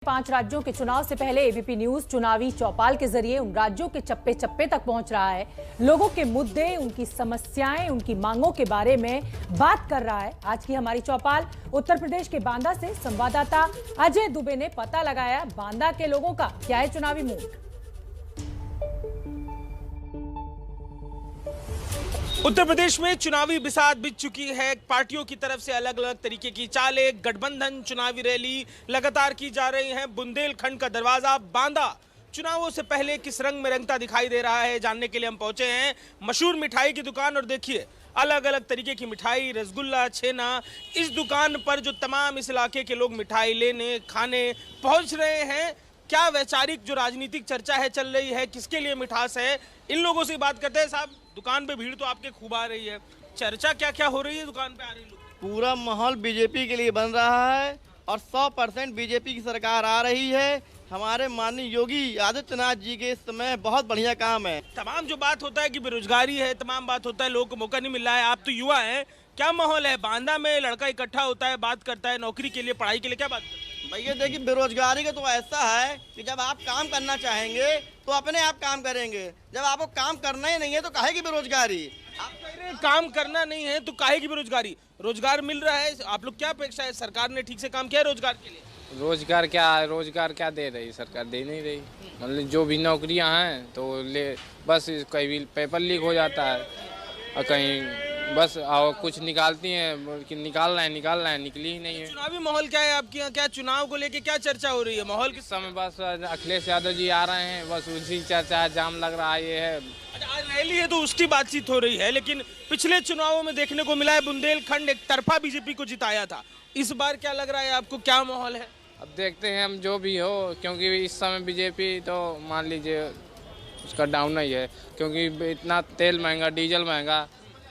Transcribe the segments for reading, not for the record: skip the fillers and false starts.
5 राज्यों के चुनाव से पहले एबीपी न्यूज चुनावी चौपाल के जरिए उन राज्यों के चप्पे चप्पे तक पहुंच रहा है। लोगों के मुद्दे, उनकी समस्याएं, उनकी मांगों के बारे में बात कर रहा है। आज की हमारी चौपाल उत्तर प्रदेश के बांदा से संवाददाता अजय दुबे ने पता लगाया बांदा के लोगों का क्या है चुनावी मूड। उत्तर प्रदेश में चुनावी बिसात बिछ चुकी है। पार्टियों की तरफ से अलग अलग तरीके की चालें, गठबंधन, चुनावी रैली लगातार की जा रही हैं। बुंदेलखंड का दरवाजा बांदा चुनावों से पहले किस रंग में रंगता दिखाई दे रहा है, जानने के लिए हम पहुंचे हैं मशहूर मिठाई की दुकान। और देखिए अलग अलग तरीके की मिठाई, रसगुल्ला, छेना। इस दुकान पर जो तमाम इस इलाके के लोग मिठाई लेने, खाने पहुंच रहे हैं। क्या वैचारिक जो राजनीतिक चर्चा है चल रही है, किसके लिए मिठास है, इन लोगों से बात करते हैं। साहब, दुकान पे भीड़ तो आपके खूब आ रही है, चर्चा क्या क्या हो रही है दुकान पे आ रही लोग? पूरा माहौल बीजेपी के लिए बन रहा है और 100% बीजेपी की सरकार आ रही है। हमारे माननीय योगी आदित्यनाथ जी के इस समय बहुत बढ़िया काम है। तमाम जो बात होता है कि बेरोजगारी है, तमाम बात होता है लोगों को मौका नहीं मिल रहा है। आप तो युवा हैं, क्या माहौल है बांदा में? लड़का इकट्ठा होता है, बात करता है नौकरी के लिए, पढ़ाई के लिए, क्या बात करता है? भैया देखिए, बेरोजगारी का तो ऐसा है कि जब आप काम करना चाहेंगे तो अपने आप काम करेंगे। जब आपको काम करना ही नहीं है तो काहे की बेरोजगारी? आप कह रहे हैं काम करना नहीं है तो काहे की बेरोजगारी? रोजगार मिल रहा है, आप लोग क्या अपेक्षा है? सरकार ने ठीक से काम किया है रोजगार के लिए? रोजगार क्या दे रही सरकार? दे नहीं रही। मतलब जो भी नौकरियां हैं तो ले बस कहीं भी पेपर लीक हो जाता है और कहीं बस और कुछ निकालती हैं कि निकाल रहे हैं, निकली ही नहीं है। चुनावी माहौल क्या है आपके यहाँ? क्या चुनाव को लेके क्या चर्चा हो रही है? माहौल किस समय बस अखिलेश यादव जी आ रहे हैं, बस उसी चर्चा जाम लग रहा है। ये है आज रैली है तो उसकी बातचीत हो रही है, लेकिन पिछले चुनावों में देखने को मिला है बुंदेलखंड एक तरफा बीजेपी को जिताया था। इस बार क्या लग रहा है आपको, क्या माहौल है? अब देखते हैं हम, जो भी हो, क्योंकि इस समय बीजेपी तो मान लीजिए उसका डाउन ही है, क्योंकि इतना तेल महंगा, डीजल महंगा।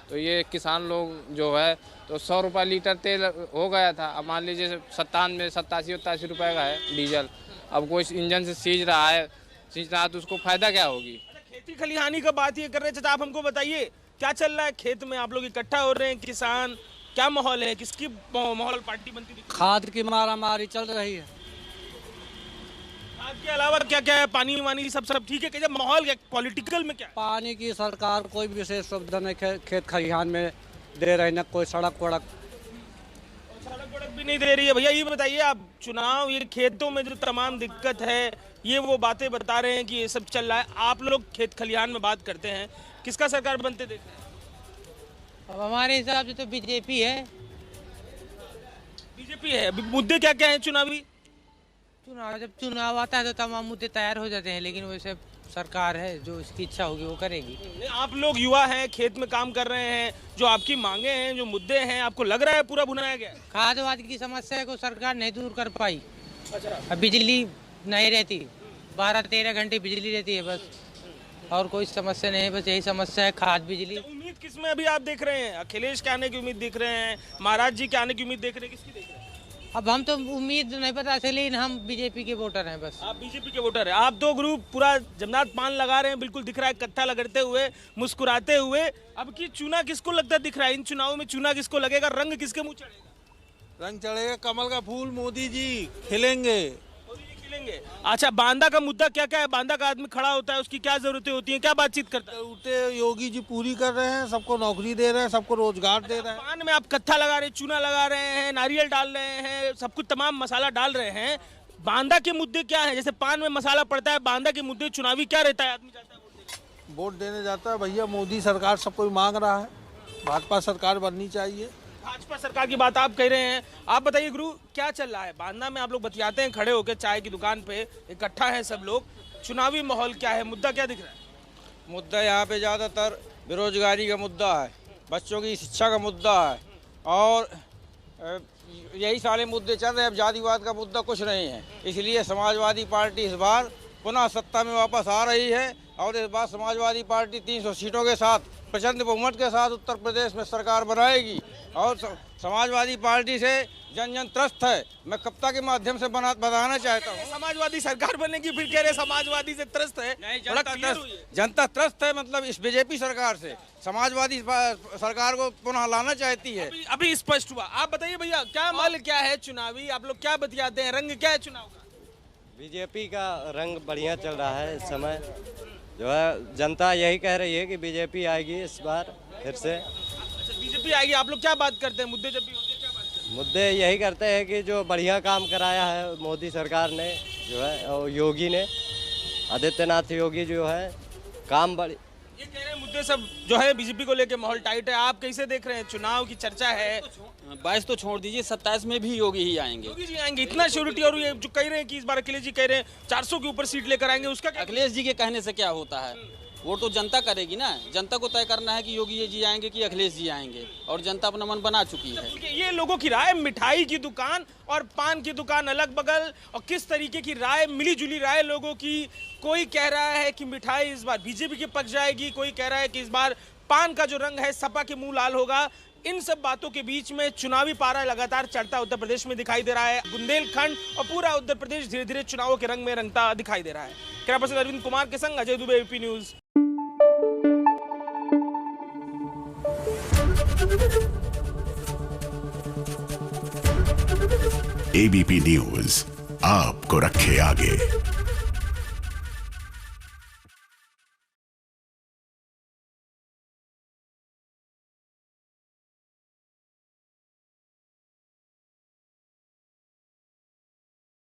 तो ये किसान लोग जो है तो 100 रुपये लीटर तेल हो गया था, अब मान लीजिए 87 रुपये का है डीजल। अब कोई इंजन से सींच रहा है तो उसको फायदा क्या होगी? खेती खलिहानी का बात ये कर रहे थे, आप हमको बताइए क्या चल रहा है खेत में? आप लोग इकट्ठा हो रहे हैं, किसान, क्या माहौल है? किसकी माहौल पार्टी बनती दिखती है? खाद की मारामारी चल रही है। खाद के अलावा क्या क्या है? पानी वानी सब ठीक है? क्या माहौल क्या पॉलिटिकल में? क्या पानी की सरकार कोई विशेष सुविधा नहीं खेत खलिहान में दे रही, न कोई सड़क वड़क भी नहीं दे रही है। भैया ये बताइए, आप चुनाव, ये खेतों में जो तमाम दिक्कत है, ये वो बातें बता रहे हैं कि ये सब चल रहा है। आप लोग खेत खलिहान में बात करते हैं, किसका सरकार बनते देख रहे हैं? अब हमारे हिसाब से तो बीजेपी है। बीजेपी है। मुद्दे क्या क्या है चुनावी? जब चुनाव आता है तो तमाम मुद्दे तैयार हो जाते हैं, लेकिन वैसे सरकार है, जो इसकी इच्छा होगी वो करेगी। आप लोग युवा हैं, खेत में काम कर रहे हैं, जो आपकी मांगे हैं, जो मुद्दे हैं, आपको लग रहा है पूरा भुनाया गया? खाद वाद की समस्या को सरकार नहीं दूर कर पाई। अब बिजली नहीं रहती, 12-13 घंटे बिजली रहती है बस, और कोई समस्या नहीं है। बस यही समस्या है, खाद, बिजली। उम्मीद किसमें अभी आप देख रहे हैं? अखिलेश के आने की उम्मीद देख रहे हैं, महाराज जी के आने की उम्मीद देख रहे हैं, किसकी देख रहे हैं? अब हम तो उम्मीद नहीं पता चली, लेकिन हम बीजेपी के वोटर हैं बस। आप बीजेपी के वोटर हैं। आप दो ग्रुप पूरा जमनात पान लगा रहे हैं, बिल्कुल दिख रहा है, कत्था लगते हुए, मुस्कुराते हुए। अब की चूना किसको लगता दिख रहा है? इन चुनावों में चूना किसको लगेगा? रंग किसके मुंह चढ़ेगा? रंग चढ़ेगा कमल का फूल, मोदी जी खिलेंगे। खिलेंगे। अच्छा, बांदा का मुद्दा क्या क्या है? बांदा का आदमी खड़ा होता है, उसकी क्या जरूरतें होती हैं, क्या बातचीत करता है? जरूरतें योगी जी पूरी कर रहे हैं, सबको नौकरी दे रहे हैं, सबको रोजगार दे रहे हैं। पान में आप कत्था लगा रहे हैं, चूना लगा रहे हैं, नारियल डाल रहे हैं, सब कुछ तमाम मसाला डाल रहे हैं। बांदा के मुद्दे क्या है? जैसे पान में मसाला पड़ता है, बांदा के मुद्दे चुनावी क्या रहता है? आदमी जाता है वोट देने जाता है। भैया मोदी सरकार सब कोई मांग रहा है, भाजपा सरकार बननी चाहिए। भाजपा सरकार की बात आप कह रहे हैं। आप बताइए गुरु, क्या चल रहा है बांदा में? आप लोग बतियाते हैं खड़े होकर, चाय की दुकान पे इकट्ठा है सब लोग। चुनावी माहौल क्या है? मुद्दा क्या दिख रहा है? मुद्दा यहाँ पे ज़्यादातर बेरोजगारी का मुद्दा है, बच्चों की शिक्षा का मुद्दा है, और यही सारे मुद्दे चल रहे हैं। अब जातिवाद का मुद्दा कुछ नहीं है, इसलिए समाजवादी पार्टी इस बार पुनः सत्ता में वापस आ रही है। और इस बार समाजवादी पार्टी 300 सीटों के साथ, प्रचंड बहुमत के साथ उत्तर प्रदेश में सरकार बनाएगी। और समाजवादी पार्टी से जन जन त्रस्त है। मैं कविता के माध्यम से बताना चाहता हूँ, समाजवादी सरकार बनेगी, फिर कह रहे समाजवादी से त्रस्त है। नहीं, जनता त्रस्त है, मतलब इस बीजेपी सरकार से समाजवादी सरकार को पुनः लाना चाहती है। अभी स्पष्ट हुआ। आप बताइए भैया, क्या माल क्या है चुनावी? आप लोग क्या बतियाते हैं? रंग क्या है चुनाव का? बीजेपी का रंग बढ़िया चल रहा है इस समय। जो है जनता यही कह रही है कि बीजेपी आएगी इस बार फिर से। बीजेपी आएगी। आप लोग क्या बात करते हैं? मुद्दे जब भी होते हैं क्या बात करते हैं? मुद्दे यही करते हैं कि जो बढ़िया काम कराया है मोदी सरकार ने, जो है, और योगी ने, आदित्यनाथ योगी जो है काम बड़ी। ये कह रहे हैं मुद्दे सब जो है बीजेपी को लेके माहौल टाइट है। आप कैसे देख रहे हैं? चुनाव की चर्चा है। 22 तो छोड़ दीजिए, 27 में भी योगी ही आएंगे। योगी जी आएंगे, इतना श्योरिटी। और ये जो कह रहे हैं कि इस बार अखिलेश जी कह रहे हैं 400 के ऊपर सीट लेकर आएंगे, उसका क्या? अखिलेश जी के कहने से क्या होता है? वो तो जनता करेगी ना। जनता को तय करना है कि योगी जी आएंगे कि अखिलेश जी आएंगे, और जनता अपना मन बना चुकी है। ये लोगों की राय, मिठाई की दुकान और पान की दुकान अलग बगल, और किस तरीके की राय, मिली जुली राय लोगों की। कोई कह रहा है कि मिठाई इस बार बीजेपी के पक्ष जाएगी, कोई कह रहा है कि इस बार पान का जो रंग है सपा के मुंह लाल होगा। इन सब बातों के बीच में चुनावी पारा लगातार चढ़ता उत्तर प्रदेश में दिखाई दे रहा है। बुंदेलखंड और पूरा उत्तर प्रदेश धीरे धीरे चुनावों के रंग में रंगता दिखाई दे रहा है। कैमरा पर्सन अरविंद कुमार के संग Ajay Dubey, ABP news. ABP news आपको रखे आगे।